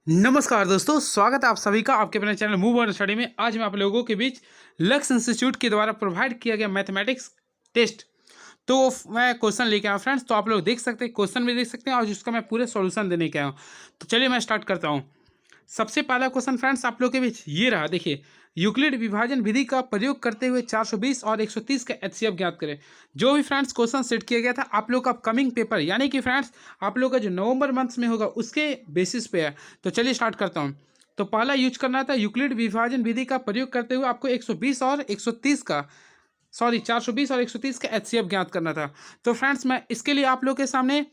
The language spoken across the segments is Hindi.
नमस्कार दोस्तों, स्वागत है आप सभी का आपके अपने चैनल मूव ऑन स्टडी में। आज मैं आप लोगों के बीच लक्स इंस्टीट्यूट के द्वारा प्रोवाइड किया गया मैथमेटिक्स टेस्ट तो मैं क्वेश्चन लेके आया फ्रेंड्स। तो आप लोग देख सकते हैं, क्वेश्चन भी देख सकते हैं और जिसका मैं पूरे सॉल्यूशन देने के आया हूँ। तो चलिए मैं स्टार्ट करता हूँ। सबसे पहला क्वेश्चन फ्रेंड्स आप लोग के बीच ये रहा। देखिए, यूक्लिड विभाजन विधि का प्रयोग करते हुए 420 और 130 का एचसीएफ ज्ञात करें। जो भी फ्रेंड्स क्वेश्चन सेट किया गया था आप लोग का अपकमिंग पेपर यानी कि फ्रेंड्स आप लोग का जो नवंबर मंथ में होगा उसके बेसिस पे है। तो चलिए स्टार्ट करता हूँ। तो पहला यूज करना था, यूक्लिड विभाजन विधि का प्रयोग करते हुए आपको 120 और 130 का 420 और 130 का एचसीएफ ज्ञात करना था। तो फ्रेंड्स मैं इसके लिए आप लोग के सामने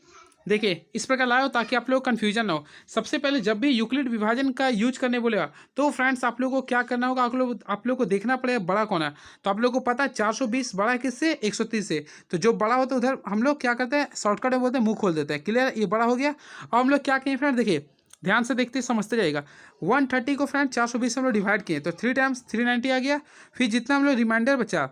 देखिए इस प्रकार लाया हो ताकि आप लोग कन्फ्यूजन ना हो। सबसे पहले जब भी यूक्लिड विभाजन का यूज करने बोलेगा तो फ्रेंड्स आप लोग को क्या करना होगा, आप लोग को देखना पड़ेगा बड़ा कौन है। तो आप लोग को पता है 420 बड़ा है किससे, 130 से। तो जो बड़ा होता है उधर हम लोग क्या करते हैं, शॉर्टकट में बोलते हैं मुंह खोल देते हैं। क्लियर, ये बड़ा हो गया। और हम लोग क्या किए फ्रेंड, देखिए ध्यान से देखते समझते जाएगा। 130 को फ्रेंड 420 से हम लोग डिवाइड किए तो 3 टाइम्स 390 आ गया। फिर जितना हम लोग रिमाइंडर बचा,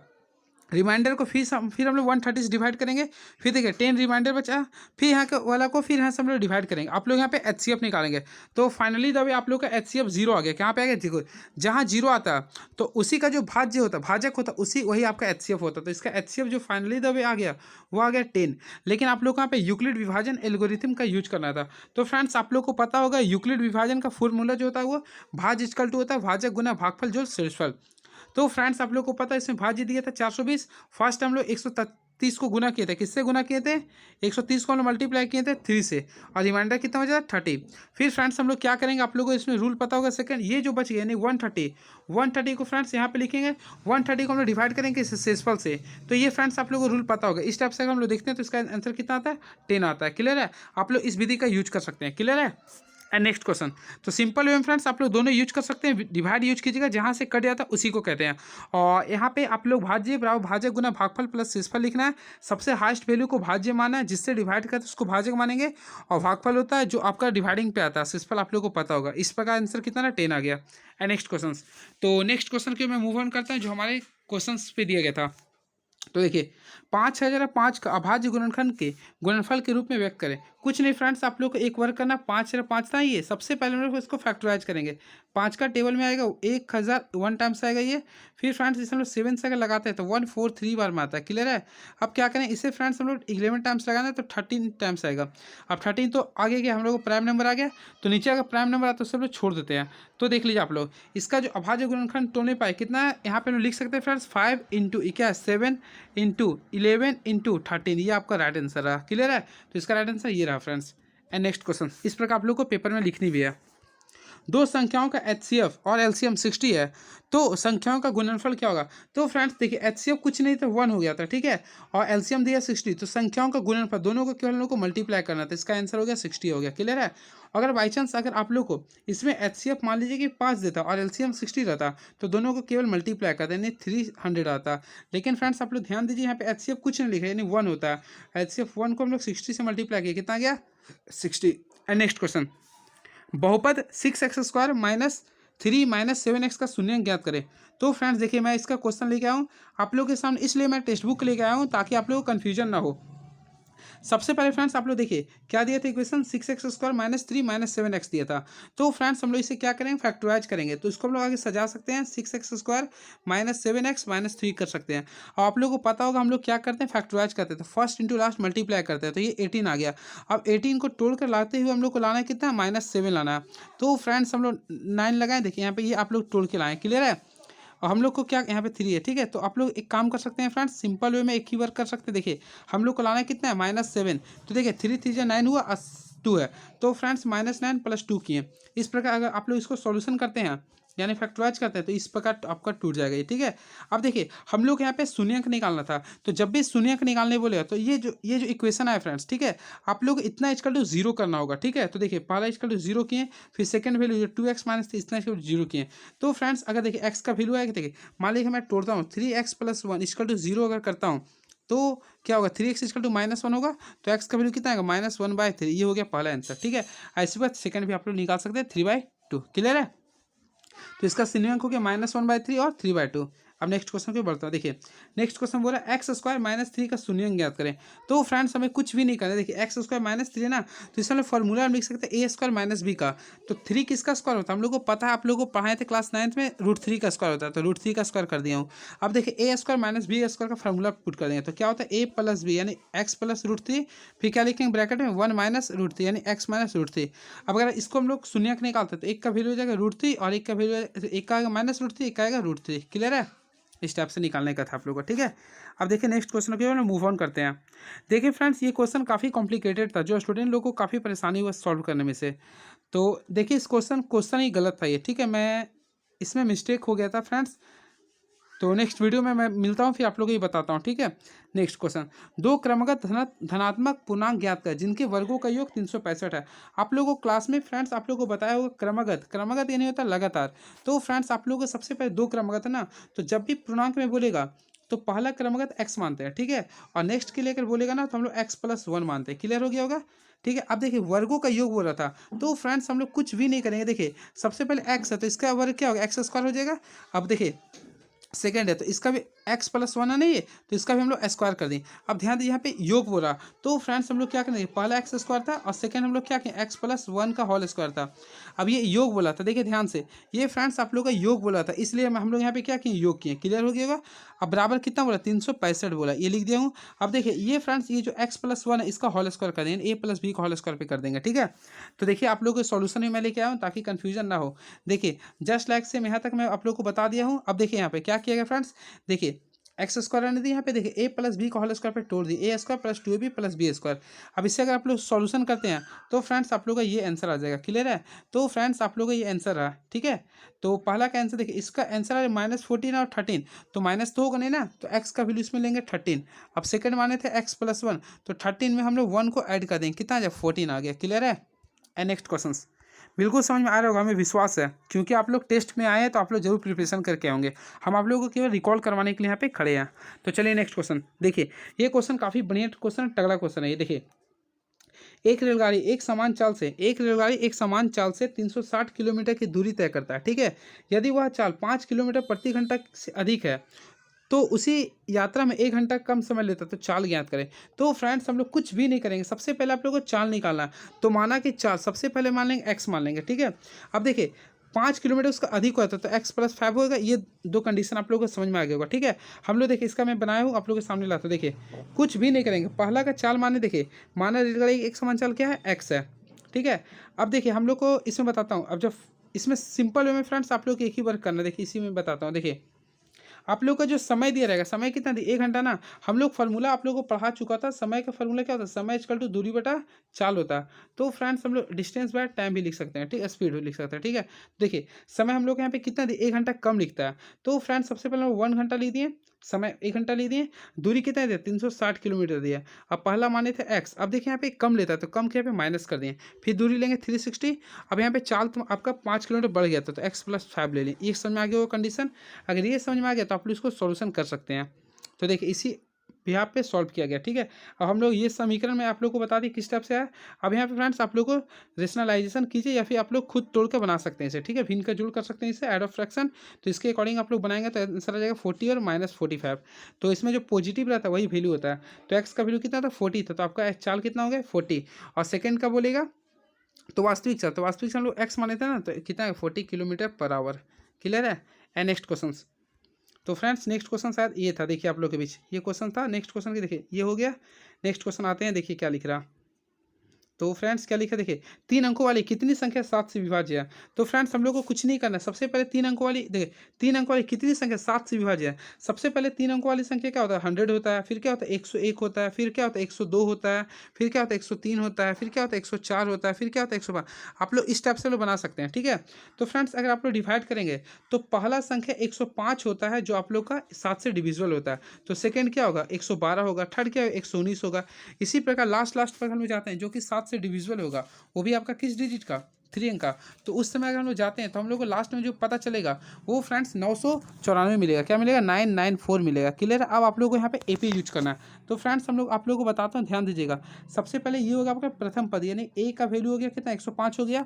रिमाइंडर को फिर हम लोग 130 से डिवाइड करेंगे। फिर देखिए 10 रिमाइंडर बचा, फिर यहाँ के वाला को फिर यहाँ से हम लोग डिवाइड करेंगे। आप लोग यहाँ पे एचसीएफ निकालेंगे। तो फाइनली जब आप लोग का एचसीएफ जीरो आ गया, कहाँ पे आ गया, जीरो। जहाँ जीरो आता है तो उसी का जो भाज्य होता है, भाजक होता है, उसी वही आपका एचसीएफ होता है। तो इसका एचसीएफ जो फाइनली जब आ गया वो आ गया 10। लेकिन आप लोग को यहाँ पे यूक्लिड विभाजन एल्गोरिथम का यूज करना था। तो फ्रेंड्स आप लोग को पता होगा यूक्लिड विभाजन का फॉर्मूला जो होता है वो भाज इक्वल टू होता है भाजक गुना भागफल जो शेषफल। तो फ्रेंड्स आप लोग को पता है इसमें भाज्य दिया था 420। फर्स्ट हम लोग 130 को गुना किए थे, किससे गुना किए थे, 130 को हम लोग मल्टीप्लाई किए थे 3 से, और रिमाइंडर कितना हो जाता 30। फिर फ्रेंड्स हम लोग क्या करेंगे, आप लोगों को इसमें रूल पता होगा सेकंड, ये जो बच गया यानी 130 को फ्रेंड्स यहाँ पे लिखेंगे। 130 को हम लोग डिवाइड करेंगे शेषफल से। तो ये फ्रेंड्स आप लोगों को रूल पता होगा। इस टाइप से अगर हम लोग देखते हैं तो इसका आंसर कितना आता है, 10 आता है। क्लियर है, आप लोग इस विधि का यूज कर सकते हैं। क्लियर है। एंड नेक्स्ट क्वेश्चन, तो सिंपल वे में फ्रेंड्स आप लोग दोनों यूज कर सकते हैं। डिवाइड यूज कीजिएगा, जहाँ से कट जाता है उसी को कहते हैं। और यहाँ पे आप लोग भाज्य बराबर भाजक गुना भागफल प्लस शेषफल लिखना है। सबसे हाईएस्ट वैल्यू को भाज्य माना है, जिससे डिवाइड करते हैं उसको भाजक मानेंगे। और भागफल होता है जो आपका डिवाइडिंग पे आता है, शेषफल आप लोग को पता होगा। इस प्रकार आंसर कितना ना 10 आ गया। एंड नेक्स्ट क्वेश्चन, तो नेक्स्ट क्वेश्चन के मैं मूव ऑन करता हूँ जो हमारे क्वेश्चन पे दिया गया था। तो देखिए 5005 का अभाज्य गुणनखंड के गुणनफल के रूप में व्यक्त करें। कुछ नहीं फ्रेंड्स, आप लोग को एक वर्क करना, 5005 था ये। सबसे पहले हम लोग इसको फैक्टराइज करेंगे। 5 का टेबल में आएगा 1000 1 टाइम्स आएगा ये। फिर फ्रेंड्स इसे हम लोग 7 से अगर लगाते हैं तो 143 बार में आता है। क्लियर है। अब क्या करें, इसे फ्रेंड्स हम लोग 11 टाइम्स लगाना है तो 13 टाइम्स आएगा। अब 13 तो आगे गया, हम लोग को प्राइम नंबर आ गया। तो नीचे अगर प्राइम नंबर आता है तो सब लोग छोड़ देते हैं। तो देख लीजिए आप लोग, इसका जो अभाज्य गुणनखंड तोड़ने पाए कितना है, यहाँ पे हम लोग लिख सकते हैं फ्रेंड्स 5 इंटू क्या 7 इंटू 11 इंटू 13। ये आपका राइट आंसर रहा। क्लियर है। तो इसका राइट आंसर ये रहा फ्रेंड्स। एंड नेक्स्ट क्वेश्चन, इस प्रकार आप लोग को पेपर में लिखनी भी है। दो संख्याओं का एचसीएफ और एलसीएम 60 है, तो संख्याओं का गुणनफल क्या होगा। तो फ्रेंड्स देखिए एचसीएफ कुछ नहीं तो 1 हो गया था, ठीक है, और एलसीएम दिया 60। तो संख्याओं का गुणनफल दोनों को केवल हम लोग को मल्टीप्लाई करना था। इसका आंसर हो गया 60 हो गया। क्लियर है। अगर बाई चांस अगर आप लोग को इसमें एचसीएफ मान लीजिए कि 5 देता और एलसीएम 60 रहता तो दोनों को केवल मल्टीप्लाई करते यानी 300 आता। लेकिन फ्रेंड्स आप लोग ध्यान दीजिए, यहाँ पे एचसीएफ कुछ नहीं लिखा यानी 1 होता है। एचसीएफ 1 को हम लोग 60 से मल्टीप्लाई किया, कितना गया 60। एंड नेक्स्ट क्वेश्चन, बहुपद 6x² माइनस 3 माइनस 7x का शून्य ज्ञात करें। तो फ्रेंड्स देखिए मैं इसका क्वेश्चन लेके आया हूँ आप लोग के सामने, इसलिए मैं टेक्स्ट बुक लेके आया हूँ ताकि आप लोगों को कन्फ्यूजन ना हो। सबसे पहले फ्रेंड्स आप लोग देखिए क्या दिया था equation, 6x² minus 3 minus 7x दिया था। तो फ्रेंड्स हम लोग इसे क्या करेंगे, फैक्टराइज करेंगे। तो इसको हम लोग आगे सजा सकते हैं, 6x² माइनस 7x माइनस 3 कर सकते हैं। और आप लोगों को पता होगा हम लोग क्या करते हैं, फैक्टराइज करते हैं। तो फर्स्ट इंटू लास्ट मल्टीप्लाई करते हैं तो ये 18 आ गया। अब 18 को तोड़ कर लाते हुए हम लोग को लाना है कितना, -7 लाना है। तो फ्रेंड्स हम लोग 9 लगाएं, देखिए यहाँ पे ये आप लोग तोड़ के लाएं। क्लियर है। और हम लोग को क्या यहाँ पे 3 है, ठीक है। तो आप लोग एक काम कर सकते हैं फ्रेंड्स, सिंपल वे में एक ही वर्क कर सकते हैं। देखिए हम लोग को लाना है कितना है, -7। तो देखिए 3 3 9 हुआ, 2 है। तो फ्रेंड्स -9 + 2 किए। इस प्रकार अगर आप लोग इसको सॉल्यूशन करते हैं यानी फैक्टराइज करते हैं तो इस प्रकार आपका टूट जाएगा ये, ठीक है। अब देखिए हम लोग यहाँ पे शून्यंक निकालना था, तो जब भी शून्यंक निकालने बोले तो ये जो इक्वेशन है फ्रेंड्स, ठीक है, आप लोग इतना इक्वल टू 0 करना होगा, ठीक है। तो देखिए पहला इक्वल टू 0 किए, फिर सेकंड वैल्यू 2x माइनस इतना इक्वल टू 0 किए। तो फ्रेंड्स अगर देखिए x का वैल्यू आएगा, देखिए मान लीजिए मैं तोड़ता हूँ 3x + 1 इक्वल टू 0 अगर करता हूँ तो क्या होगा, 3x इक्वल टू -1 होगा। तो x का वैल्यू कितना आएगा, -1/3। ये हो गया पहला आंसर, ठीक है। ऐसे बात सेकंड भी आप लोग निकाल सकते हैं 3/2। क्लियर है। तो इसका शून्यंक हो गया -1/3 और 3/2। अब नेक्स्ट क्वेश्चन की बढ़ता है। देखिए नेक्स्ट क्वेश्चन बोला x² - 3 का शून्यंक ज्ञात करें। तो फ्रेंड्स हमें कुछ भी नहीं करना है। देखिए x² - 3 है ना, तो इसमें फॉर्मूला हम लिख सकते हैं a² - b का। तो 3 किसका स्क्वायर होता है हम लोग को पता है, आप लोगों को पढ़ाए थे क्लास 9th में, √3 का स्क्वायर होता है, तो √3 का स्क्वायर कर दिया हूँ। अब देखिए a² - b² का फॉर्मूला पुट कर देंगे, तो क्या होता है a + b यानी x + √3, फिर क्या लिखेंगे ब्रैकेट में 1 - √3 यानी x - √3। अब अगर इसको हम लोग शून्यंक निकालते हैं तो एक का वैल्यू हो जाएगा √3 और एक का वैल्यू, एक का आएगा -√3, एक का आएगा √3। क्लियर है, इस टाइप से निकालने का था आप लोगों को। ठीक है, अब देखिए नेक्स्ट क्वेश्चन के लिए मूव ऑन करते हैं। देखिए फ्रेंड्स ये क्वेश्चन काफ़ी कॉम्प्लिकेटेड था, जो स्टूडेंट लोग को काफ़ी परेशानी हुआ सॉल्व करने में से। तो देखिए इस क्वेश्चन ही गलत था ये। ठीक है, मैं इसमें मिस्टेक हो गया था फ्रेंड्स। तो नेक्स्ट वीडियो में मैं मिलता हूँ, फिर आप लोगों को ये बताता हूँ। ठीक है, नेक्स्ट क्वेश्चन, दो क्रमागत धनात्मक पूर्णांक ज्ञात कर जिनके वर्गों का योग 365 है। आप लोगों को क्लास में फ्रेंड्स आप लोगों को बताया होगा क्रमागत यानी होता है लगातार। तो फ्रेंड्स आप लोगों को सबसे पहले दो क्रमागत है ना, तो जब भी पूर्णांक में बोलेगा तो पहला क्रमागत x मानते हैं। ठीक है, और नेक्स्ट के लेकर बोलेगा ना तो हम लोग x+1 मानते हैं। क्लियर हो गया होगा। ठीक है, अब देखिए वर्गों का योग बोला था, तो फ्रेंड्स हम लोग कुछ भी नहीं करेंगे। देखिए सबसे पहले x है तो इसका वर्ग क्या होगा, x² हो जाएगा। अब देखिए सेकेंड है तो इसका भी x+1 है नहीं है, तो इसका भी हम लोग स्क्वायर कर दें। अब ध्यान दीजिए यहाँ पे योग बोला, तो फ्रेंड्स हम लोग क्या करेंगे, पहला x² था और सेकेंड हम लोग क्या किए x+1 का होल स्क्वायर था। अब ये योग बोला था, देखिए ध्यान से, ये फ्रेंड्स आप लोग का योग बोला था, इसलिए हम लोग यहाँ पे क्या किए, योग किए। क्लियर हो गया। अब बराबर कितना बोला, 365 बोला, ये लिख दिया हूँ। अब देखिए ये फ्रेंड्स ये जो x+1 है इसका होल स्क्वायर कर देंगे, a+b का होल स्क्वायर पे कर देंगे। ठीक है, तो देखिए आप लोग के सॉल्यूशन में मैं लेके आया हूँ ताकि कंफ्यूजन ना हो। देखिए जस्ट लाइक से यहाँ तक मैं आप लोग को बता दिया हूँ। अब देखिए यहाँ पे क्या किया गया फ्रेंड्स, देखिए x² रहने दी, यहाँ पे देखिए a+b का होल स्क्वायर पे तोड़ दी, a² + 2ab + b²। अब इससे अगर आप लोग सॉल्यूशन करते हैं तो फ्रेंड्स आप लोग का ये आंसर आ जाएगा। क्लियर है, तो फ्रेंड्स आप लोग का ये आंसर रहा। ठीक है, तो पहला का आंसर देखिए, इसका आंसर है -14 और 13, तो माइनस तो होगा नहीं ना, तो x का वैल्यू इसमें लेंगे 13। अब सेकंड माने थे x+1, तो 13 में हम लोग 1 को ऐड कर देंगे, कितना आ जाए 14 आ गया। क्लियर है, एंड नेक्स्ट क्वेश्चन बिल्कुल समझ में आ रहा होगा, हमें विश्वास है, क्योंकि आप लोग टेस्ट में आए हैं तो आप लोग जरूर प्रिपरेशन करके होंगे। हम आप लोगों को केवल रिकॉल करवाने के लिए यहाँ पे खड़े हैं। तो चलिए नेक्स्ट क्वेश्चन देखिए, ये क्वेश्चन काफ़ी बढ़िया क्वेश्चन, तगड़ा क्वेश्चन है ये। देखिए एक रेलगाड़ी एक समान चाल से 360 किलोमीटर की दूरी तय करता है। ठीक है, यदि वह चाल 5 किलोमीटर प्रति घंटा से अधिक है तो उसी यात्रा में 1 घंटा कम समय लेता है, तो चाल ज्ञात करें। तो फ्रेंड्स हम लोग कुछ भी नहीं करेंगे, सबसे पहले आप लोगों को चाल निकालना है। तो माना कि चाल सबसे पहले मान लेंगे x मान लेंगे। ठीक है, अब देखिए 5 किलोमीटर उसका अधिक होता है तो x+5 होगा। ये दो कंडीशन आप लोगों को समझ में आ गया होगा। ठीक है, हम लोग देखिए इसका मैं बनाया हूँ आप लोगों के सामने लाता हूँ। देखिए कुछ भी नहीं करेंगे, पहला का चाल माने, देखिए माना रेलगाड़ी एक समान चाल क्या है, x है। ठीक है, अब देखिए हम लोग को इसमें बताता हूँ। अब जब इसमें सिंपल वे में फ्रेंड्स आप लोग को एक ही वर्क करना है। देखिए इसी में बताता हूँ। देखिए आप लोग का जो समय दिया रहेगा, समय कितना दिया, 1 घंटा ना। हम लोग फार्मूला आप लोगों को पढ़ा चुका था, समय का फार्मूला क्या होता है, समय = दूरी बटा चाल होता है। तो फ्रेंड्स हम लोग डिस्टेंस बाय टाइम भी लिख सकते हैं। ठीक है, स्पीड भी लिख सकते हैं। ठीक है, देखिए समय हम लोग यहाँ पे कितना दिए, 1 घंटा कम लिखता है। तो फ्रेंड्स सबसे पहले हम 1 घंटा ले दिए, समय 1 घंटा ले दिए, दूरी कितना दिया, 360 किलोमीटर दिया। अब पहला माने थे x, अब देखिए यहाँ पे कम लेता है तो कम के यहाँ पे माइनस कर दिए, फिर दूरी लेंगे 360। अब यहाँ पे चाल तो आपका 5 किलोमीटर बढ़ गया था तो x+5 ले लें। ये समझ में आ गया वो कंडीशन। अगर ये समझ में आ गया तो आप लोग इसको सॉल्यूशन कर सकते हैं। तो देखिए इसी यहाँ पे सॉल्व किया गया। ठीक है, अब हम लोग ये समीकरण में आप लोग को बता दी किस टाइप से है। अब यहाँ पे फ्रेंड्स आप लोग को रेशनलाइजेशन कीजिए या फिर आप लोग खुद तोड़ कर बना सकते हैं इसे। ठीक है, भिन्न का जुड़ कर सकते हैं इसे, ऐड ऑफ फ्रैक्शन। तो इसके अकॉर्डिंग आप लोग बनाएंगे तो आंसर आ जाएगा 40 और -45। तो इसमें जो पॉजिटिव रहता है वही वैल्यू होता है। तो एक्स का वैल्यू कितना था, 40 था, तो आपका चाल कितना हो गया 40। और सेकेंड का बोलेगा तो वास्तविक चाल, तो वास्तविक चाल हम लोग एक्स माने थे ना, तो कितना है 40 किलोमीटर/आवर। क्लियर है, एंड नेक्स्ट क्वेश्चन। तो फ्रेंड्स नेक्स्ट क्वेश्चन शायद ये था, देखिए आप लोग के बीच ये क्वेश्चन था। नेक्स्ट क्वेश्चन की देखिए ये हो गया। नेक्स्ट क्वेश्चन आते हैं, देखिए क्या लिख रहा। तो फ्रेंड्स क्या लिखा, देखिए 3 अंकों वाली कितनी संख्या 7 से विभाज्य है। तो फ्रेंड्स हम लोग को कुछ नहीं करना है, सबसे पहले 3 अंकों वाली, देखिए 3 अंकों वाली कितनी संख्या 7 से विभाज्य है। सबसे पहले 3 अंकों वाली संख्या क्या होता है, 100 होता है, फिर क्या होता है 101 होता है, फिर क्या होता है 102 होता है, फिर क्या होता है 103 होता है, फिर क्या होता है 104 होता है, फिर क्या होता है 112। आप लोग इस टाइप से लोग बना सकते हैं। ठीक है, तो फ्रेंड्स अगर आप लोग डिवाइड करेंगे तो पहला संख्या 105 होता है जो आप लोग का 7 से डिविजिबल होता है। तो सेकेंड क्या होगा 112 होगा, थर्ड क्या 119 होगा। इसी प्रकार लास्ट पर हम लोग जाते हैं जो कि 7 से डिविजिबल होगा, वो भी आपका किस डिजिट का, 3 अंक का। तो उस समय अगर हम लोग जाते हैं तो हम लोग को लास्ट में जो पता चलेगा वो फ्रेंड्स 994 मिलेगा। क्या मिलेगा, 994 मिलेगा। क्लियर है, अब आप लोग को यहाँ पे एपी यूज करना है। तो फ्रेंड्स हम लोग आप लोगों को बताता हूँ, ध्यान दीजिएगा। सबसे पहले ये होगा आपका प्रथम पद, यानी ए का वैल्यू हो गया कितना 105 हो गया।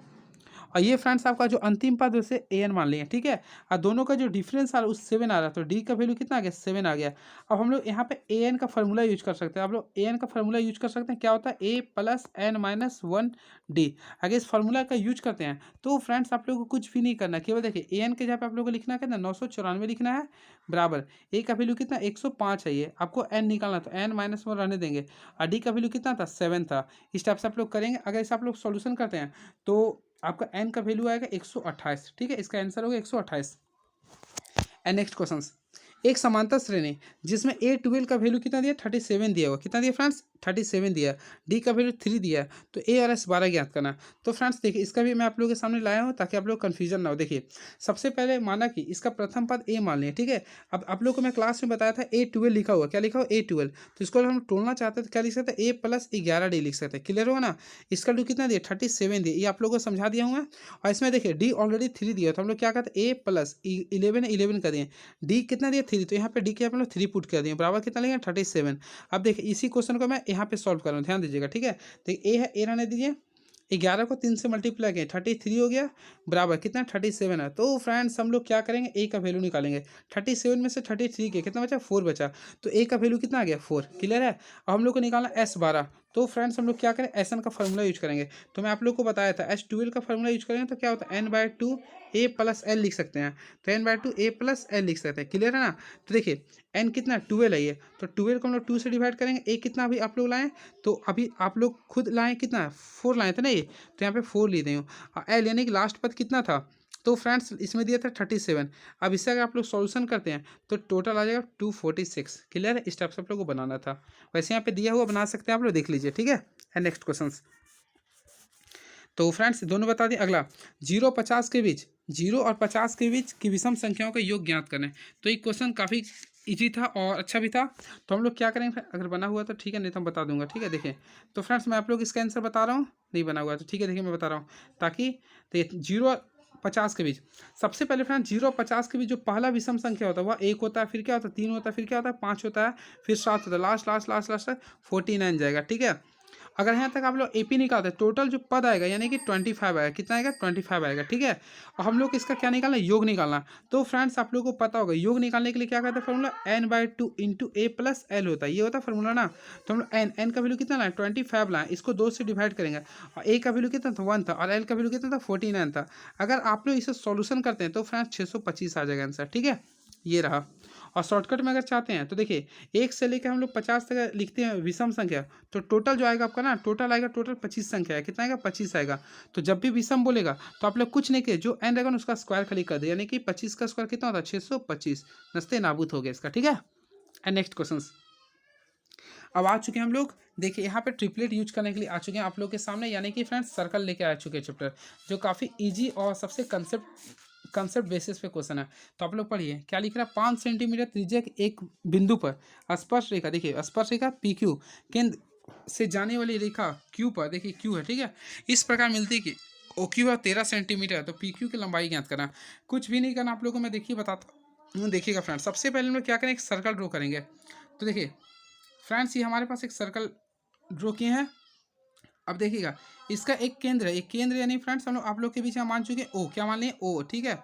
और ये फ्रेंड्स आपका जो अंतिम पद उसे ए एन मान लिया, ठीक है। और दोनों का जो डिफरेंस आ रहा है उस 7 आ रहा है, तो डी का वैल्यू कितना आ गया 7 आ गया। अब हम लोग यहाँ पे ए एन का फॉर्मूला यूज कर सकते हैं। आप लोग ए एन का फॉर्मूला यूज कर सकते हैं, क्या होता है A plus N minus one D. अगर इस फॉर्मूला का यूज करते हैं तो फ्रेंड्स आप लोग को कुछ भी नहीं करना, केवल देखिए ए एन के जहाँ पे आप लोग को लिखना है कितना 994 लिखना है, बराबर ए का वैल्यू कितना 105 है, ये आपको एन निकालना, तो एन माइनस वन रहने देंगे। और डी का वैल्यू कितना था 7 था। इस टाइप से आप लोग करेंगे। अगर इसे आप लोग सॉल्यूशन करते हैं तो आपका एन का वैल्यू आएगा 128, ठीक है। इसका आंसर होगा 128। एंड नेक्स्ट क्वेश्चन, एक समांतर श्रेणी जिसमें A12 का वैल्यू कितना दिया 37 दिया हुआ, कितना दिया फ्रेंड्स 37 दिया, डी का वैल्यू 3 दिया, तो ए और एस 12 ज्ञात करना। तो फ्रेंड्स देखिए इसका भी मैं आप लोगों के सामने लाया हूँ ताकि आप लोग कन्फ्यूजन ना हो। देखिए सबसे पहले माना कि इसका प्रथम पद ए मान लिया, ठीक है। अब आप लोग को मैं क्लास में बताया था A12 लिखा हुआ, क्या लिखा हुआ A12, तो इसको हम तोड़ना चाहते हैं तो क्या लिख सकते हैं A+11 डी लिख सकते हैं, क्लियर होगा ना। इसका वैल्यू कितना दिया 37 दिया, ये आप लोगों को समझा दिया हूँ। और इसमें देखिए डी ऑलरेडी 3 दिया, तो हम लोग क्या कहते हैं A+11 कर दिए, डी कितना दिया 3, तो यहाँ पे डी के हम लोग 3 पुट कर दिए, बराबर कितना लेंगे 37। अब देखिए इसी क्वेश्चन को मैं यहाँ पे सॉल्व कर रहा हूँ, ध्यान दीजिएगा, ठीक है। तो ए है, ए रहने दीजिए, 11 को 3 से मल्टीप्लाई किए 33 हो गया, बराबर कितना 37 है। तो फ्रेंड्स हम लोग क्या करेंगे ए का वैल्यू निकालेंगे, 37 में से 33 के कितना बचा 4 बचा, तो ए का वैल्यू कितना आ गया 4, क्लियर है। अब हम लोग को निकालना S12, तो फ्रेंड्स हम लोग क्या करें एस एन का फॉर्मूला यूज करेंगे। तो मैं आप लोग को बताया था S12 का फॉर्मूला यूज करेंगे तो क्या होता है n/2 A+L लिख सकते हैं, तो n/2 A+L लिख सकते हैं, क्लियर है ना। तो देखिए n कितना 12 है ये, तो 12 को हम लोग 2 से डिवाइड करेंगे, ए कितना अभी आप लोग लाएं, तो अभी आप लोग खुद लाएं कितना 4 लाए थे ना ये, तो यहाँ पे 4 ली हूँ। एल यानी कि लास्ट पद कितना था, तो फ्रेंड्स इसमें दिया था 37। अब इससे अगर आप लोग सॉल्यूशन करते हैं तो टोटल आ जाएगा 246, क्लियर है। इस टाइप से आप लोग को बनाना था, वैसे यहाँ पे दिया हुआ बना सकते हैं आप लोग, देख लीजिए, ठीक है। एंड नेक्स्ट क्वेश्चन, तो फ्रेंड्स दोनों बता दें। अगला 0-50 के बीच, 0 और 50 के बीच की विषम संख्याओं का योग ज्ञात करें। तो ये क्वेश्चन काफ़ी इजी था और अच्छा भी था। तो हम लोग क्या करेंगे, अगर बना हुआ तो ठीक है, नहीं तो हम बता दूंगा, ठीक है। देखिए तो फ्रेंड्स मैं आप लोग इसका आंसर बता रहा हूँ, नहीं बना हुआ तो ठीक है, देखिए मैं बता रहा हूँ ताकि, तो 0 और 50 के बीच, सबसे पहले फ्रेंड 0 और 50 के बीच जो पहला विषम संख्या होता है वह 1 होता है, फिर क्या होता है 3 होता है, फिर क्या होता है 5 होता है, फिर 7 होता है, लास्ट लास्ट लास्ट लास्ट 49 जाएगा, ठीक है। अगर यहाँ तक आप लोग एपी निकालते हैं टोटल जो पद आएगा यानी कि 25 आएगा, कितना आएगा 25 आएगा, ठीक है। और हम लोग इसका क्या निकालना, योग निकालना। तो फ्रेंड्स आप लोगों को पता होगा योग निकालने के लिए क्या करते हैं फॉर्मूला n/2 इंटू A+L होता है, ये होता है फॉर्मूला ना। तो हम लोग एन का वैल्यू कितना लाए 25 लाए, इसको 2 से डिवाइड करेंगे, और ए का वैल्यू कितना था 1 था, और एल का वैल्यू कितना था 49 था। अगर आप लोग इसे सॉल्यूशन करते हैं तो फ्रेंड्स 625 आ जाएगा आंसर, ठीक है, ये रहा। और शॉर्टकट में अगर चाहते हैं तो देखिए 1 से लेकर हम लोग 50 तक लिखते हैं विषम संख्या, तो टोटल जो आएगा आपका ना, टोटल आएगा, टोटल 25 संख्या है, कितना आएगा 25 आएगा। तो जब भी विषम बोलेगा तो आप लोग कुछ नहीं किए, जो एन रहेगा ना उसका स्क्वायर खाली कर दे, यानी कि 25 का स्क्वायर कितना होता है 625, नस्ते नाबूद हो गया इसका, ठीक है। एंड नेक्स्ट क्वेश्चन, अब आ चुके हैं हम लोग, देखिए यहाँ पे ट्रिपलेट यूज करने के लिए आ चुके हैं आप लोग के सामने, यानी कि फ्रेंड्स सर्कल लेके आ चुके हैं चैप्टर, जो काफ़ी इजी और सबसे कंसेप्ट बेसिस पे क्वेश्चन है। तो आप लोग पढ़िए क्या लिख रहा है, 5 सेंटीमीटर त्रिज्या के एक बिंदु पर स्पर्श रेखा, देखिए स्पर्श रेखा PQ केंद्र से जाने वाली रेखा Q पर, देखिए Q है, ठीक है, इस प्रकार मिलती है कि OQ है 13 सेंटीमीटर, तो PQ की लंबाई ज्ञात करना। कुछ भी नहीं करना आप लोगों को, मैं देखिए बताता हूँ, देखिएगा फ्रेंड्स। सबसे पहले हम लोग क्या करें, एक सर्कल ड्रॉ करेंगे। तो देखिए फ्रेंड्स ये हमारे पास एक सर्कल ड्रॉ किए हैं। अब देखिएगा इसका एक केंद्र है, एक केंद्र यानी फ्रेंड्स हम लोग आप लोग के बीच में मान चुके हैं O, क्या मान लिए O, ठीक है।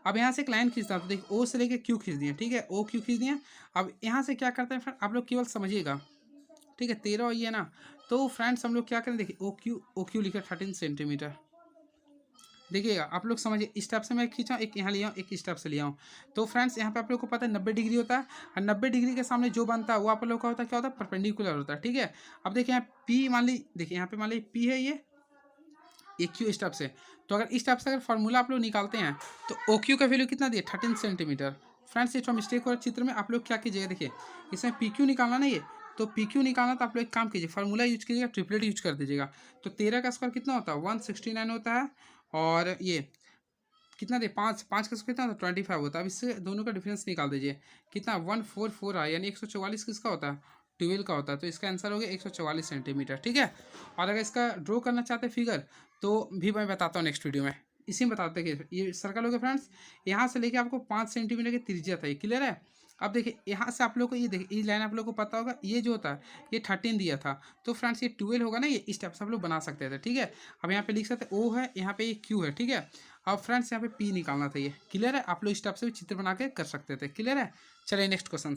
अब यहाँ से एक लाइन खींचता हूँ, तो देखिए O से लेके Q खींच दिए, ठीक है, O Q खींच दिए। अब यहाँ से क्या करते हैं फ्रेंड, आप लोग केवल समझिएगा, ठीक है, 13 ये ना। तो फ्रेंड्स हम लोग क्या करें, देखिए ओ क्यू लिखा 13 सेंटीमीटर, देखिएगा आप लोग समझिए, इस टाइप से मैं खींचा, एक यहाँ लिया हूँ, एक इस टाइप से लिया हूँ। तो फ्रेंड्स यहाँ पे आप लोग को पता है 90 डिग्री होता है, और 90 डिग्री के सामने जो बनता है वो आप लोग का होता है, क्या होता है परपेंडिकुलर होता है, ठीक है। अब देखिए यहाँ पी मान ली, देखिए यहाँ पे मान ली पी है ये क्यू इस टाइप से। तो अगर इस टाइप से अगर फॉर्मूला आप लोग निकालते हैं तो ओ क्यू का वैल्यू कितना दिया 13 सेंटीमीटर। फ्रेंड्स ये थोड़ा मिस्टेक हो रहा है चित्र में, आप लोग क्या कीजिएगा, देखिए इसमें पी क्यू निकालना नहीं है, तो पी क्यू निकालना तो आप लोग एक काम कीजिए, फार्मूला यूज कीजिएगा, ट्रिपलेट यूज कर दीजिएगा। तो 13 का स्क्वायर कितना होता है 169 होता है, और ये कितना दे 5 का स्क्वायर कितना होता है 25 होता है। अब इससे दोनों का डिफरेंस निकाल दीजिए, कितना 144 है, यानी 144 किसका होता है 12 का होता है। तो इसका आंसर हो गया 144 सेंटीमीटर, ठीक है। और अगर इसका ड्रॉ करना चाहते हैं फिगर तो भी मैं बताता हूँ नेक्स्ट वीडियो में, इसी में बताते हैं कि ये सर्कल हो गया फ्रेंड्स, यहाँ से लेके आपको 5 सेंटीमीटर की त्रिज्या था, क्लियर है। अब देखिए यहाँ से आप लोग को ये देखिए ये लाइन आप लोग को पता होगा, ये जो होता है ये 13 दिया था, तो फ्रेंड्स ये 12 होगा ना, ये इस टाइप से आप लोग बना सकते थे। ठीक है, अब यहाँ पे लिख सकते हैं ओ है, यहाँ पे ये क्यू है। ठीक है, अब फ्रेंड्स यहाँ पे पी निकालना था, ये क्लियर है। आप लोग इस टाइप से भी चित्र बना के कर सकते थे। क्लियर है, चलिए नेक्स्ट क्वेश्चन।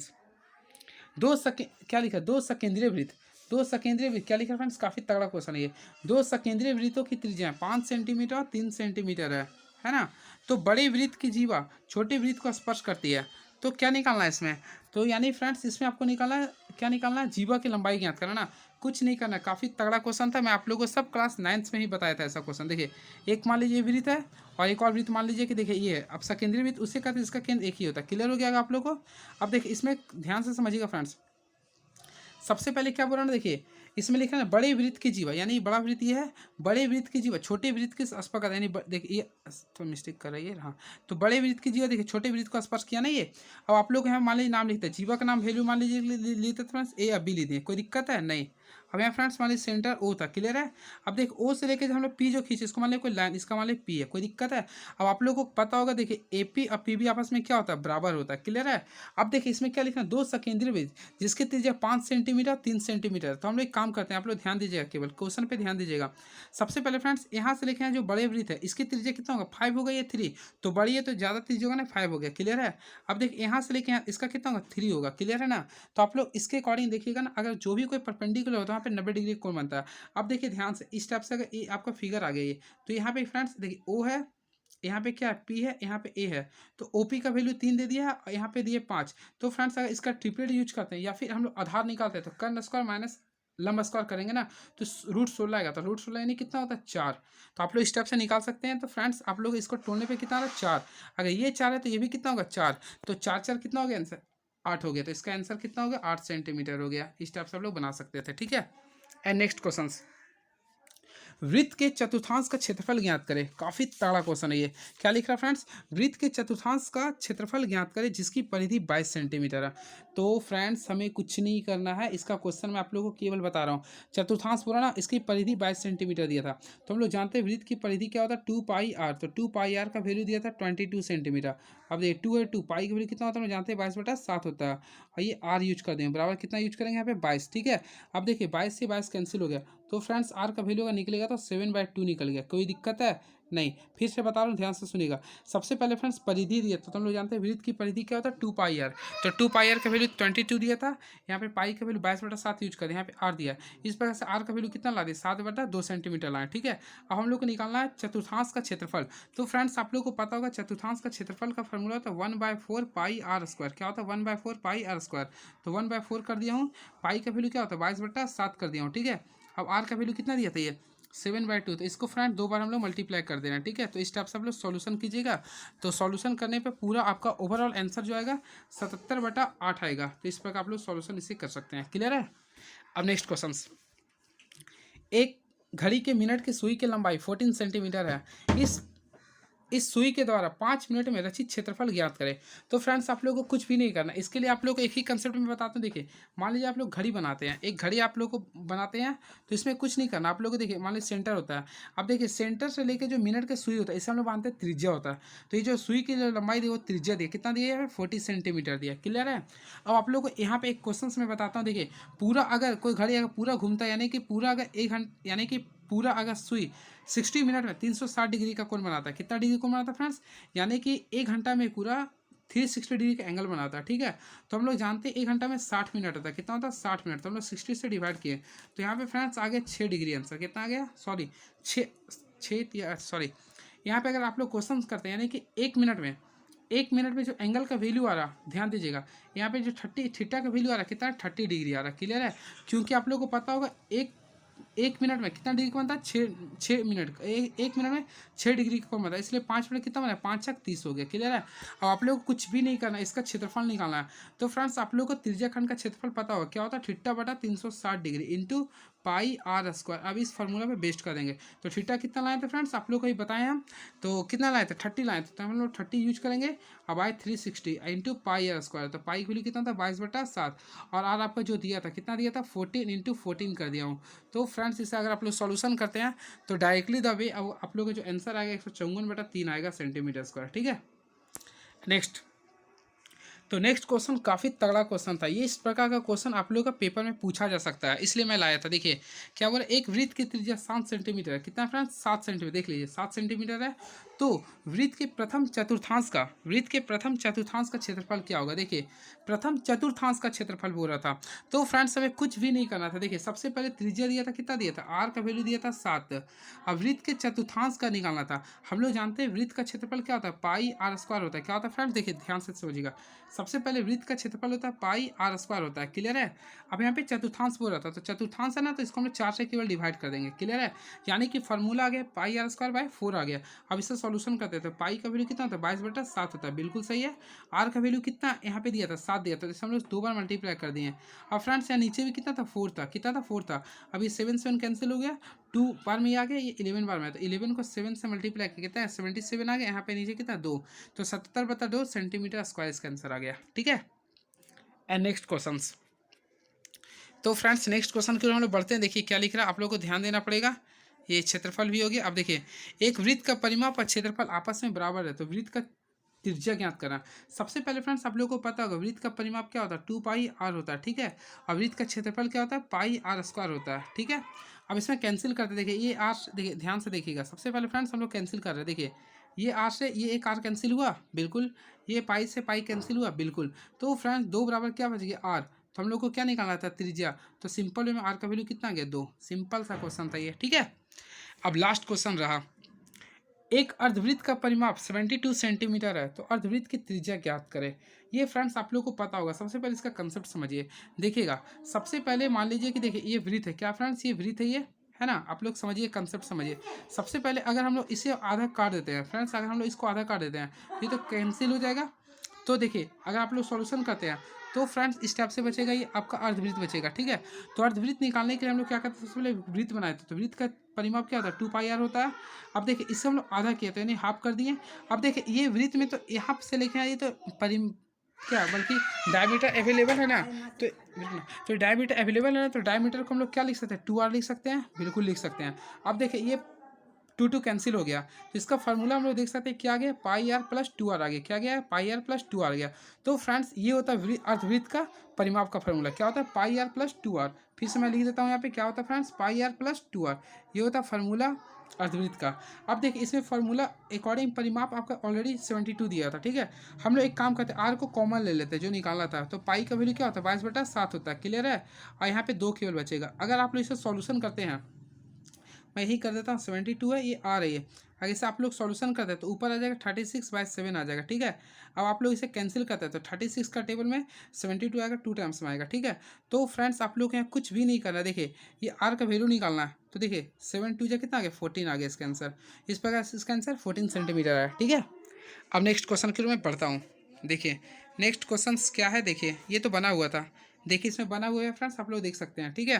क्या लिखा, दो सकेंद्रीय वृत्त, दो सकेंद्रीय वृत्त क्या लिखा फ्रेंड्स, काफी तगड़ा क्वेश्चन है ये। दो सकेंद्रीय वृत्तों की त्रिज्या 5 सेंटीमीटर और 3 सेंटीमीटर है ना। तो बड़े वृत्त की जीवा छोटे वृत्त को स्पर्श करती है, तो क्या निकालना है इसमें, तो यानी फ्रेंड्स इसमें आपको निकालना है, क्या निकालना है, जीवा की लंबाई ज्ञात करना ना, कुछ नहीं करना। काफ़ी तगड़ा क्वेश्चन था, मैं आप लोगों को सब क्लास 9th में ही बताया था ऐसा क्वेश्चन। देखिए एक मान लीजिए वृत्त है और एक और वृत्त मान लीजिए कि देखिए ये है, अब सकेंद्रीय वृत्त उससे कहते हैं इसका केंद्र एक ही होता है। क्लियर हो गया आप लोगों को। अब देखिए इसमें ध्यान से समझिएगा फ्रेंड्स, सबसे पहले क्या बोला ना, देखिए इसमें लिखा है ना बड़े वृत्त की जीवा, यानी बड़ा वृत्त ये है, बड़े वृत्त की जीवा छोटे वृत्त के स्पर्श कर, यानी देखिए ये तो मिस्टेक कर रही है, हाँ तो बड़े वृत्त की जीवा देखिए छोटे वृत्त को स्पर्श किया ना ये। अब आप लोग यहाँ मान लीजिए नाम लिखते हैं, जीवा का नाम वैल्यू मान लीजिए लेते फ्रेंड्स ए या बी लेते हैं, कोई दिक्कत है नहीं। अब यहाँ फ्रेंड्स मान लीजिए सेंटर ओ था। क्लियर है, अब देख ओ से लेकर हम लोग पी जो खींचे इसको मान लीजिए कोई लाइन, इसका मान लीजिए पी है, कोई दिक्कत है। अब आप लोगों को पता होगा देखिए ए पी और पी बी आपस में क्या होता है, बराबर होता है। क्लियर है, अब देखिए इसमें क्या लिखना है, दो सकेंद्रीय वृत्त जिसकी त्रिज्या 5 सेंटीमीटर 3 सेंटीमीटर। तो हम लोग एक काम करते हैं, आप लोग ध्यान दीजिएगा, केवल क्वेश्चन पे ध्यान दीजिएगा। सबसे पहले फ्रेंड्स यहाँ से लिखे हैं जो बड़े वृत्त है इसकी त्रिज्या कितना होगा, 5 होगा, ये 3 तो बड़ी है तो ज़्यादा त्रिज्या होगा ना, 5 हो गया। क्लियर है, अब देखिए यहाँ से लेके यहाँ इसका कितना होगा, 3 होगा। क्लियर है ना, तो आप लोग इसके अकॉर्डिंग देखिएगा ना, अगर जो भी कोई परपेंडिकुलर होता है वहाँ पे 90 डिग्री कोण बनता है। अब देखिए ध्यान से इस टाइप से अगर ये आपका फिगर आ गया ये, तो यहाँ पे फ्रेंड्स देखिए ओ है, यहाँ पे क्या है पी है, यहाँ पे ए है, तो ओपी का वैल्यू 3 दे दिया है और यहाँ पे दिए 5। तो फ्रेंड्स अगर इसका ट्रिपलेट यूज करते हैं या फिर हम लोग आधार निकालते हैं, तो कर्ण स्क्वायर माइनस लंब स्क्वायर करेंगे ना, तो √16 आएगा, तो √16 यानी कितना होता है 4। तो आप लोग इस टाइप से निकाल सकते हैं। तो फ्रेंड्स आप लोग इसको तोड़ने पे कितना आ रहा है 4, अगर ये 4 है तो ये भी कितना होगा 4, तो 4 4 कितना हो गया आंसर 8 हो गया। तो इसका आंसर कितना हो गया 8 सेंटीमीटर हो गया। इस टाइप से आप लोग बना सकते थे। ठीक है, एंड नेक्स्ट क्वेश्चन, वृत्त के चतुर्थांश का क्षेत्रफल ज्ञात करें। काफी तगड़ा क्वेश्चन है ये। क्या लिख रहा है फ्रेंड्स, वृत्त के चतुर्थांश का क्षेत्रफल ज्ञात करें जिसकी परिधि 22 सेंटीमीटर है। तो फ्रेंड्स हमें कुछ नहीं करना है, इसका क्वेश्चन मैं आप लोगों को केवल बता रहा हूँ। चतुर्थांश पूरा ना, इसकी परिधि 22 सेंटीमीटर दिया था, तो हम लोग जानते हैं वृत्त की परिधि क्या होता है 2πr, तो 2πr का वैल्यू दिया था 22 सेंटीमीटर। अब देखिए 2 है, 2 पाई का वैल्यू कितना होता है हम जानते हैं 22/7 होता है, और ये r यूज कर देंगे बराबर कितना यूज करेंगे यहाँ पे 22। ठीक है, अब देखिए 22 से 22 कैंसिल हो गया, तो फ्रेंड्स आर का वैल्यू अगर निकलेगा तो 7/2 निकल गया। कोई दिक्कत है नहीं, फिर से बता रहा हूँ ध्यान से सुनिएगा। सबसे पहले फ्रेंड्स परिधि दिया था, तो हम लोग जानते हैं वृत्त की परिधि क्या होता है 2πr, तो 2πr का वैल्यू 22 दिया था, यहाँ पे पाई का वैल्यू 22/7 यूज करें, यहाँ पे आर दिया, इस प्रकार से आर का वैल्यू कितना ला दिया 7/2 सेंटीमीटर लाए। ठीक है, अब हम लोग को निकालना है चतुर्थांश का क्षेत्रफल। तो फ्रेंड्स आप लोग को पता होगा चतुर्थांश का क्षेत्रफल का फॉर्मूला होता है 1/4πr²। क्या होता है 1/4πr², तो 1/4 कर दिया हूँ, पाई का वैल्यू क्या होता है 22/7 कर दिया हूँ। ठीक है, अब आर का वैल्यू कितना दिया था ये 7/2, तो इसको फ्रेंड 2 बार हम लोग मल्टीप्लाई कर देना। ठीक है, तो इस टाइप से आप लोग सॉल्यूशन कीजिएगा, तो सॉल्यूशन करने पे पूरा आपका ओवरऑल आंसर जो आएगा 77/8 आएगा। तो इस प्रकार आप लोग सॉल्यूशन इसे कर सकते हैं। क्लियर है, अब नेक्स्ट क्वेश्चन, एक घड़ी के मिनट की सुई की लंबाई 14 सेंटीमीटर है, इस सुई के द्वारा 5 मिनट में रचित क्षेत्रफल ज्ञात करें। तो फ्रेंड्स आप लोगों को कुछ भी नहीं करना, इसके लिए आप लोग को एक ही कंसेप्ट में बताता हूँ। देखिए मान लीजिए आप लोग घड़ी बनाते हैं, एक घड़ी आप लोग को बनाते हैं, तो इसमें कुछ नहीं करना। आप लोग को देखिए मान लीजिए सेंटर होता है, अब देखिए सेंटर से लेकर जो मिनट के सुई होता है इसे हम लोग मानते हैं त्रिज्या होता है, तो ये जो सुई की जो लंबाई दी वो त्रिज्या दी, कितना दिया है 40 सेंटीमीटर दिया। क्लियर है, अब आप लोग को यहाँ पे एक क्वेश्चन में बताता हूँ। देखिए पूरा अगर कोई घड़ी अगर पूरा घूमता है, यानी कि पूरा अगर 1 घंटा, यानी कि पूरा अगर सुई 60 मिनट में 360 डिग्री का कोण बनाता है, कितना डिग्री कोण बनाता है फ्रेंड्स, यानी कि 1 घंटा में पूरा 360 डिग्री का एंगल बनाता है। ठीक है, तो हम लोग जानते हैं 1 घंटा में 60 मिनट होता है, कितना होता है 60 मिनट, तो हम लोग 60 से डिवाइड किए, तो यहाँ पे फ्रेंड्स आ गया 6 डिग्री आंसर। कितना आ गया, सॉरी 6 सॉरी, यहाँ पे अगर आप लोग क्वेश्चन करते हैं, यानी कि 1 मिनट में जो एंगल का वैल्यू आ रहा, ध्यान दीजिएगा यहाँ पे जो थीटा का वैल्यू आ रहा है कितना 30 डिग्री आ रहा है। क्लियर है, क्योंकि आप लोग को पता होगा एक मिनट में कितना डिग्री का बनता है 6 मिनट, एक मिनट में 6 डिग्री का बनता है, इसलिए 5 मिनट कितना बना है 5 छक 30 हो गया। क्लियर है, अब आप लोग को कुछ भी नहीं करना, इसका क्षेत्रफल निकालना है। तो फ्रेंड्स आप लोग को त्रिज्या खंड का क्षेत्रफल पता होगा क्या होता है θ/360 डिग्री इंटू πr²। अब इस फार्मूला पे बेस्ट कर देंगे, तो थीटा कितना लाए थे फ्रेंड्स आप लोग को ही बताएं हम, तो कितना लाए थे 30 लाए थे, तो हम लोग 30 यूज करेंगे। अब आए 360 इंटू πr², तो पाई की वैल्यू कितना था 22/7, और आर आपका जो दिया था कितना दिया था 14 इंटू 14 कर दिया हूँ। तो फ्रेंड्स इसे अगर आप लोग सॉल्यूशन करते हैं तो डायरेक्टली द वे अब आप लोग का जो आंसर आएगा 154/3 आएगा सेंटीमीटर स्क्वायर। ठीक है, नेक्स्ट, तो नेक्स्ट क्वेश्चन काफ़ी तगड़ा क्वेश्चन था। ये इस प्रकार का क्वेश्चन आप लोगों का पेपर में पूछा जा सकता है, इसलिए मैं लाया था। देखिए क्या बोला, एक वृत्त की त्रिज्या 7 सेंटीमीटर है। कितना फ्रेंड्स? 7 सेंटीमीटर। देख लीजिए 7 सेंटीमीटर है। तो वृत्त के प्रथम चतुर्थांश का क्षेत्रफल क्या होगा? देखिए प्रथम चतुर्थांश का क्षेत्रफल बोल रहा था। तो फ्रेंड्स हमें कुछ भी नहीं करना था। देखिए सबसे पहले त्रिज्या दिया था, कितना दिया था? आर का वैल्यू दिया था 7। अब वृत्त के चतुर्थांश का निकालना था। हम लोग जानते हैं वृत्त का क्षेत्रफल क्या होता है? पाई आर स्क्वायर होता है। क्या होता है फ्रेंड्स? देखिए ध्यान से समझिएगा। सबसे पहले वृत्त का क्षेत्रफल होता है पाई आर स्क्वायर होता है। क्लियर है? अब यहाँ पे चतुर्थांश बोल रहा था, तो चतुर्थांश है ना, तो इसको हम लोग 4 से केवल डिवाइड कर देंगे। क्लियर है? यानी कि फॉर्मूला आ गया पाई आर स्क्वायर बाय 4 आ गया। अब इससे सॉल्यूशन करते थे। पाई का वैल्यू कितना होता है? 22/7 होता है। बिल्कुल सही है। आर का वैल्यू कितना यहाँ पे दिया था? 7 दिया था, जैसे हम लोग 2 बार मल्टीप्लाई कर दिए। अब फ्रेंड्स यहाँ नीचे भी कितना था? 4 था। कितना था? 4 था। अब ये 7 7 कैंसिल हो गया, 2 बार में ये आ गया, ये 11 बार में। तो 11 को 7 से मल्टीप्लाई किया, कितना है? 77 आ गया। यहाँ पे नीचे कितना? 2। तो 77/2 सेंटीमीटर स्क्वायर इसका आंसर आ गया। ठीक है। And next questions. तो फ्रेंड्स नेक्स्ट क्वेश्चन की ओर हम लोग बढ़ते हैं। देखिए क्या लिख रहा है, आप लोगों को ध्यान देना पड़ेगा। ये क्षेत्रफल भी हो गया। अब देखिए एक वृत्त का परिमाप और क्षेत्रफल आपस में बराबर है, तो वृत्त का त्रिज्या ज्ञात करना। सबसे पहले फ्रेंड्स आप लोगों को पता होगा वृत्त का परिमाप क्या होता है? 2 पाई आर होता है। ठीक है। और वृत्त का क्षेत्रफल क्या होता है? पाई आर स्क्वायर होता है। ठीक है। अब इसमें कैंसिल करते, देखिए ये आर, देखिए ध्यान से देखिएगा। सबसे पहले फ्रेंड्स हम लोग कैंसिल कर रहे हैं। देखिए ये आर से ये एक आर कैंसिल हुआ, बिल्कुल। ये पाई से पाई कैंसिल हुआ, बिल्कुल। तो फ्रेंड्स 2 बराबर क्या बच गया? आर। तो हम लोग को क्या निकालना था? त्रिज्या। तो सिंपल वे में आर का वैल्यू कितना आ गया? 2। सिंपल सा क्वेश्चन था ये। ठीक है। अब लास्ट क्वेश्चन रहा, एक अर्धवृत्त का परिमाप 72 सेंटीमीटर है, तो अर्धवृत्त की त्रिज्या ज्ञात करें। ये फ्रेंड्स आप लोग को पता होगा। सबसे पहले इसका कंसेप्ट समझिए। देखिएगा सबसे पहले मान लीजिए कि देखिए ये वृत्त है। क्या फ्रेंड्स? ये वृत्त है, ये है ना। आप लोग समझिए, कंसेप्ट समझिए। सबसे पहले अगर हम लोग इसे आधा काट देते हैं फ्रेंड्स, अगर हम लोग इसको आधा काट देते हैं, ये तो कैंसिल हो जाएगा। तो देखिए अगर आप लोग सॉल्यूशन करते हैं तो फ्रेंड्स इस टाइप से बचेगा, ये आपका अर्धवृत्त बचेगा। ठीक है। तो अर्धवृत्त निकालने के लिए हम लोग क्या करते हैं? सबसे पहले वृत्त बनाए थे, तो वृत्त का परिमाप क्या होता है? 2 पाई आर होता है। अब देखिए इससे हम लोग आधा किए थे, यानी हाफ कर दिए। अब देखिए ये वृत्त में तो यहाँ से लेके आए, तो परिम क्या बल्कि डायमीटर अवेलेबल है ना, तो डायमीटर अवेलेबल है ना, तो डायमीटर को हम लोग क्या लिख सकते हैं? 2r लिख सकते हैं, बिल्कुल लिख सकते हैं। अब देखिए ये 2 कैंसिल हो गया, तो इसका फार्मूला हम लोग देख सकते हैं क्या आ गया? पाई आर प्लस 2r आ गया। क्या गया? पाई आर प्लस 2r आ गया। तो फ्रेंड्स ये होता है अर्धवृत्त का परिमाप का फार्मूला। क्या होता है? पाई आर प्लस 2r। फिर से मैं लिख देता हूँ यहाँ पे, क्या होता है friends? Pi are plus 2r। ये होता है फार्मूला अर्धवृत्त का। अब देखिए इसमें फार्मूला अकॉर्डिंग परिमाप आपका ऑलरेडी 72 दिया था। ठीक है। हम लोग एक काम करते हैं, आर को कॉमन ले लेते हैं जो निकालना था। तो पाई का वैल्यू क्या होता है? 22/7 होता है। क्लियर है? और यहाँ पे 2 केवल बचेगा। अगर आप लोग इसे सॉल्यूशन करते हैं, मैं यही कर देता हूँ, 72 है, ये आ रही है। अगर इसे आप लोग सॉल्यूशन करते हैं तो ऊपर आ जाएगा 36/7 आ जाएगा। ठीक है। अब आप लोग इसे कैंसिल करते हैं तो 36 का टेबल में 72 आएगा, 2 टाइम्स में आएगा। ठीक है। तो फ्रेंड्स आप लोग यहाँ कुछ भी नहीं करना है। देखिए ये आर का वैल्यू निकालना है, तो देखिए 7 2 कितना आ गया? 14 आ गया इसका आंसर। इस प्रकार से इसका आंसर 14 सेंटीमीटर है। ठीक है। अब नेक्स्ट क्वेश्चन के लिए मैं पढ़ता हूँ। देखिए नेक्स्ट क्वेश्चन क्या है? देखिए ये तो बना हुआ था, देखिए इसमें बना हुआ है फ्रेंड्स, आप लोग देख सकते हैं। ठीक है।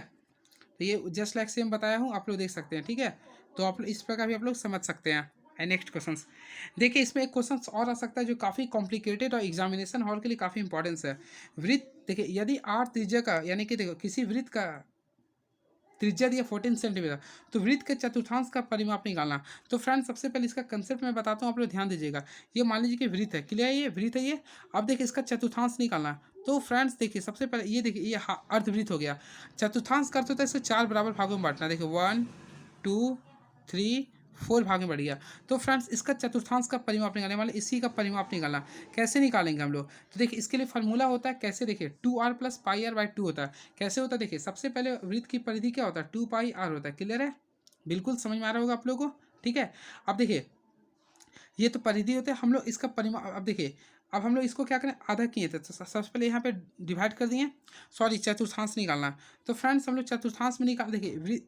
तो ये जस्ट लाइक सेम बताया हूँ, आप लोग देख सकते हैं। ठीक है। तो आप लोग इस प्रकार भी आप लोग समझ सकते हैं। एंड नेक्स्ट क्वेश्चन देखिए, इसमें एक क्वेश्चन और आ सकता है जो काफ़ी कॉम्प्लिकेटेड और एग्जामिनेशन हॉल के लिए काफ़ी इंपॉर्टेंस है। वृत्त, देखिए यदि आर त्रिज्या का, यानी कि देखो किसी वृत्त का त्रिज्या दिया 14 सेंटीमीटर, तो वृत्त के चतुर्थांश का परिमाप निकालना। तो फ्रेंड्स सबसे पहले इसका कंसेप्ट मैं बताता हूँ, आप लोग ध्यान दीजिएगा। ये मान लीजिए कि वृत्त है, क्लियर है? ये वृत्त है ये। अब देखिए इसका चतुर्थांश निकालना। तो फ्रेंड्स देखिए सबसे पहले ये देखिए ये अर्धवृत्त हो गया। चतुर्थांश करते होता है इसे 4 बराबर भागों में बांटना। देखिए 1 2 3 4 भाग में बढ़ गया। तो फ्रेंड्स इसका चतुर्थांश का परिमाप निकालने वाले, इसी का परिमाप निकालना। कैसे निकालेंगे हम लोग? तो देखिए इसके लिए फार्मूला होता है, कैसे? देखिए 2r plus pi R by 2 होता है। कैसे होता है? देखिए सबसे पहले वृत्त की परिधि क्या होता है? 2 पाई आर होता है। क्लियर है? बिल्कुल समझ में आ रहा होगा आप लोगों को। ठीक है। अब देखिए ये तो परिधि होते हैं, हम लोग इसका परिमाप, अब देखिए अब हम लोग इसको क्या करें? आधा किए थे, तो सबसे पहले यहाँ पे डिवाइड कर दिए, सॉरी चतुर्थांश निकालना। तो फ्रेंड्स हम लोग चतुर्थांश में निकाल, देखिए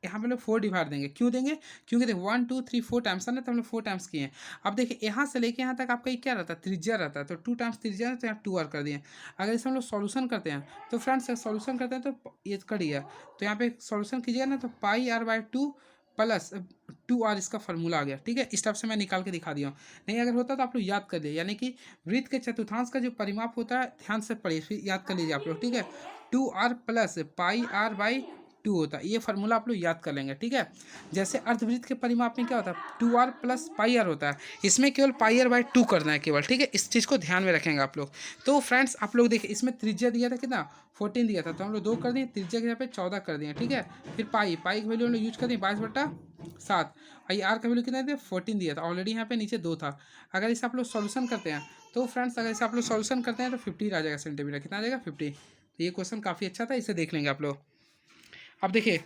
यहाँ पे लोग 4 डिवाइड देंगे। क्यों देंगे? क्योंकि देखिए 1 2 3 4 टाइम्स है ना, तो हम लोग 4 टाइम्स किए हैं। अब देखिए यहाँ से लेके यहाँ तक आपका ये क्या रहता है? त्रिज्या रहता है। तो 2 टाइम्स त्रिज्या है, तो यहाँ 2r कर दिए। अगर इसे हम लोग सॉल्यूशन करते हैं तो फ्रेंड्स सॉल्यूशन करते हैं तो ये कर दिया, तो यहाँ पे सॉल्यूशन कीजिएगा ना, तो पाई आर बाई 2 प्लस 2r इसका फार्मूला आ गया। ठीक है। इस टाइप से मैं निकाल के दिखा दिया हूँ। नहीं अगर होता तो आप लोग याद कर लीजिए, यानी कि वृत्त के चतुर्थांश का जो परिमाप होता है, ध्यान से पढ़िए, फिर याद कर लीजिए आप लोग। ठीक है। 2r plus pi R by 2 होता है। ये फार्मूला आप लोग याद कर लेंगे, ठीक है। जैसे अर्धवृत्त के परिमाप में क्या होता है 2r प्लस पाई आर होता है, इसमें केवल पाई आर बाई 2 करना है केवल, ठीक है। इस चीज़ को ध्यान में रखेंगे आप लोग। तो फ्रेंड्स आप लोग देखिए इसमें त्रिज्या दिया था कितना 14 दिया था, तो हम लोग 2 कर दिए, त्रिज्या के यहाँ पे 14 कर दिए, ठीक है। फिर पाई की वैल्यू हम लोग यूज कर दिए 22/7, और ये आर का वैल्यू कितना दिया 14 दिया था, ऑलरेडी यहाँ पे नीचे 2 था। अगर इसे आप लोग सॉल्यूशन करते हैं तो फ्रेंड्स अगर इसे आप लोग सॉल्यूशन करते हैं तो 50 आ जाएगा सेंटीमीटर, कितना आ जाएगा 50। तो ये क्वेश्चन काफ़ी अच्छा था, इसे देख लेंगे आप लोग। अब देखिए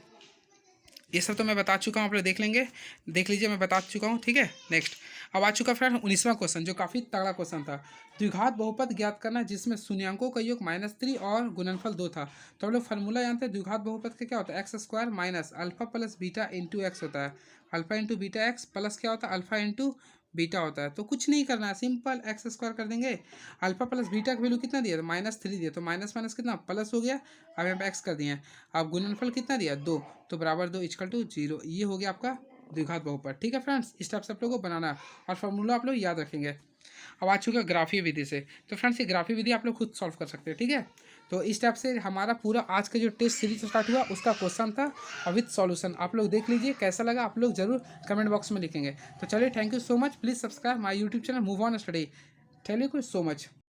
ये सब तो मैं बता चुका हूँ, आप लोग देख लेंगे, देख लीजिए मैं बता चुका हूँ, ठीक है। नेक्स्ट अब आ चुका फ्रेंड 19वां क्वेश्चन, जो काफ़ी तगड़ा क्वेश्चन था। द्विघात बहुपद ज्ञात करना जिसमें शून्यांकों का योग -3 और गुणनफल 2 था। तो हम लोग फार्मूला जानते हैं द्विघात बहुपद का क्या होता है x² minus alpha plus beta into x होता है, alpha into beta x plus क्या होता है अल्फा इंटू बीटा होता है। तो कुछ नहीं करना है, सिंपल x² कर देंगे, अल्फा प्लस बीटा का वैल्यू कितना दिया तो -3 दिया, तो माइनस माइनस कितना प्लस हो गया, अब यहाँ पे x कर दिए। अब गुणनफल कितना दिया 2, तो बराबर 2 = 0। ये हो गया आपका द्विघात बहुपद, ठीक है फ्रेंड्स। इस टाइप से आप लोगों को बनाना है और फार्मूला आप लोग याद रखेंगे। अब आ चुका ग्राफीय विधि से, तो फ्रेंड्स ये ग्राफीय विधि आप लोग खुद सॉल्व कर सकते हैं, ठीक है। तो इस टाइप से हमारा पूरा आज का जो टेस्ट सीरीज स्टार्ट हुआ उसका क्वेश्चन था विद सॉल्यूशन। आप लोग देख लीजिए कैसा लगा, आप लोग जरूर कमेंट बॉक्स में लिखेंगे। तो चलिए thank you so much, please subscribe my YouTube channel move on study. Thank you so much.